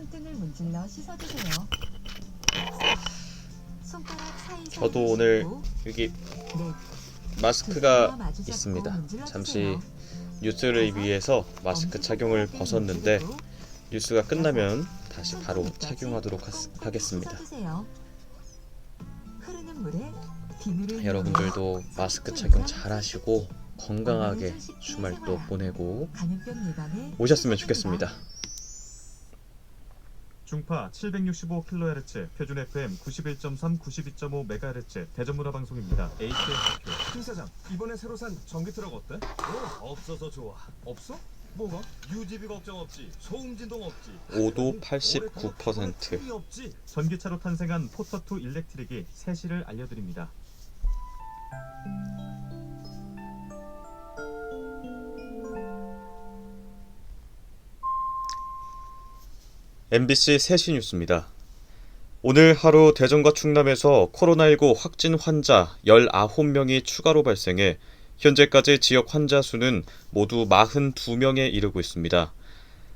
손등을 문질러 씻어주세요. 손가락 사이사이 저도 오늘 씻고, 여기 넷, 마스크가 두 손으로 마주잡고 있습니다. 문질러주세요. 잠시 뉴스를 위해서 마스크 착용을 벗었는데 문지르고, 뉴스가 끝나면 다시 손등 바로 밑까지 착용하도록 꽁꽁 하겠습니다. 씻어주세요. 흐르는 물에 비누를 여러분들도 마스크 착용 잘 하시고 건강하게 주말도 보내고 감염병 예방에 오셨으면 필수입니다. 좋겠습니다. 중파 765kHz, 표준 FM 91.3, 92.5MHz 대전문화방송입니다. HSQ. 김 사장, 이번에 새로 산 전기 트럭 어때? 없어서 좋아. 없어? 뭐가? 유지비 걱정 없지. 소음 진동 없지. 오도 오래 타도 89%. 틈이 없지. 전기차로 탄생한 포터2 일렉트릭이 세시를 알려드립니다. MBC 세시 뉴스입니다. 오늘 하루 대전과 충남에서 코로나19 확진 환자 19명이 추가로 발생해 현재까지 지역 환자 수는 모두 42명에 이르고 있습니다.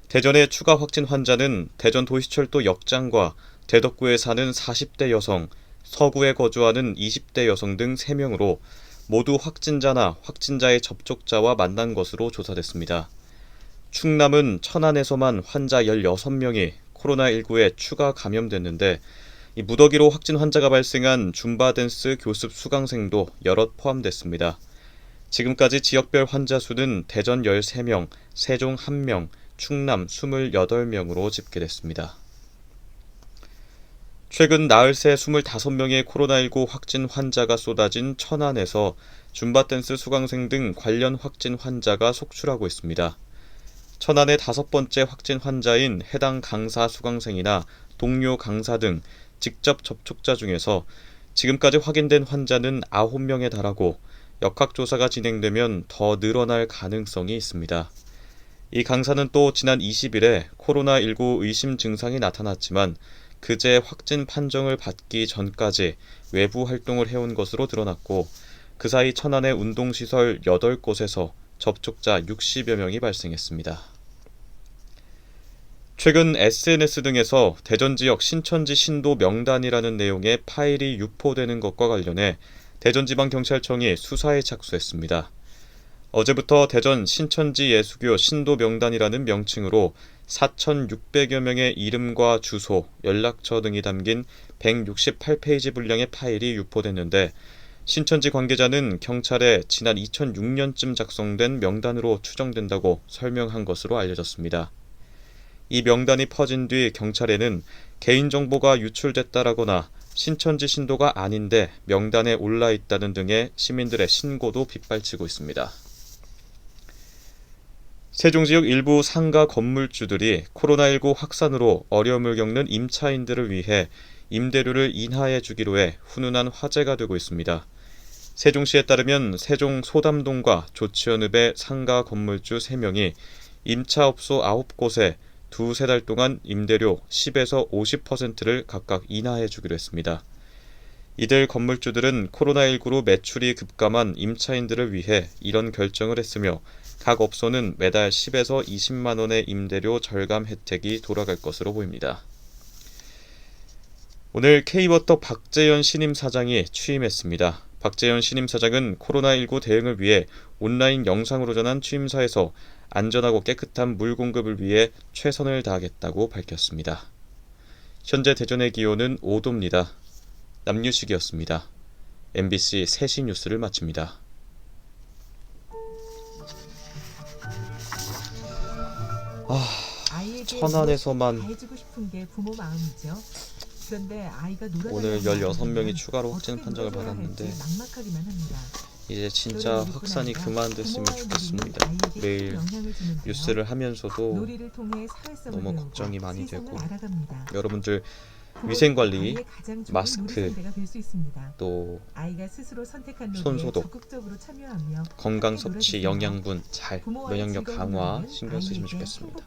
대전의 추가 확진 환자는 대전 도시철도 역장과 대덕구에 사는 40대 여성, 서구에 거주하는 20대 여성 등 3명으로 모두 확진자나 확진자의 접촉자와 만난 것으로 조사됐습니다. 충남은 천안에서만 환자 16명이 코로나19에 추가 감염됐는데 이 무더기로 확진 환자가 발생한 줌바댄스 교습 수강생도 여럿 포함됐습니다. 지금까지 지역별 환자 수는 대전 13명, 세종 1명, 충남 28명으로 집계됐습니다. 최근 나흘 새 25명의 코로나19 확진 환자가 쏟아진 천안에서 줌바댄스 수강생 등 관련 확진 환자가 속출하고 있습니다. 천안의 5번째 확진 환자인 해당 강사 수강생이나 동료 강사 등 직접 접촉자 중에서 지금까지 확인된 환자는 9명에 달하고 역학조사가 진행되면 더 늘어날 가능성이 있습니다. 이 강사는 또 지난 20일에 코로나19 의심 증상이 나타났지만 그제 확진 판정을 받기 전까지 외부 활동을 해온 것으로 드러났고 그 사이 천안의 운동시설 8곳에서 접촉자 60여 명이 발생했습니다. 최근 SNS 등에서 대전 지역 신천지 신도 명단이라는 내용의 파일이 유포되는 것과 관련해 대전지방경찰청이 수사에 착수했습니다. 어제부터 대전 신천지 예수교 신도 명단이라는 명칭으로 4,600여 명의 이름과 주소, 연락처 등이 담긴 168페이지 분량의 파일이 유포됐는데 신천지 관계자는 경찰에 지난 2006년쯤 작성된 명단으로 추정된다고 설명한 것으로 알려졌습니다. 이 명단이 퍼진 뒤 경찰에는 개인정보가 유출됐다라거나 신천지 신도가 아닌데 명단에 올라있다는 등의 시민들의 신고도 빗발치고 있습니다. 세종지역 일부 상가 건물주들이 코로나19 확산으로 어려움을 겪는 임차인들을 위해 임대료를 인하해 주기로 해 훈훈한 화제가 되고 있습니다. 세종시에 따르면 세종 소담동과 조치현읍의 상가 건물주 3명이 임차업소 9곳에 두세 달 동안 임대료 10에서 50%를 각각 인하해 주기로 했습니다. 이들 건물주들은 코로나19로 매출이 급감한 임차인들을 위해 이런 결정을 했으며 각 업소는 매달 10에서 20만 원의 임대료 절감 혜택이 돌아갈 것으로 보입니다. 오늘 K워터 박재현 신임 사장이 취임했습니다. 박재현 신임 사장은 코로나19 대응을 위해 온라인 영상으로 전한 취임사에서 안전하고 깨끗한 물 공급을 위해 최선을 다하겠다고 밝혔습니다. 현재 대전의 기온은 5도입니다. 남유식이었습니다. MBC 세시 뉴스를 마칩니다. 천안에서만 해주고 싶은 게 부모 마음이죠. 그런데 아이가 오늘 16명이 추가로 확진 판정을 받았는데 막막하기만 합니다. 이제 진짜 확산이 그만됐으면 좋겠습니다. 매일 뉴스를 하면서도 너무 걱정이 많이 되고 여러분들 위생관리, 마스크, 또 손소독, 건강 섭취, 영양분 잘, 면역력 강화 신경 쓰시면 좋겠습니다.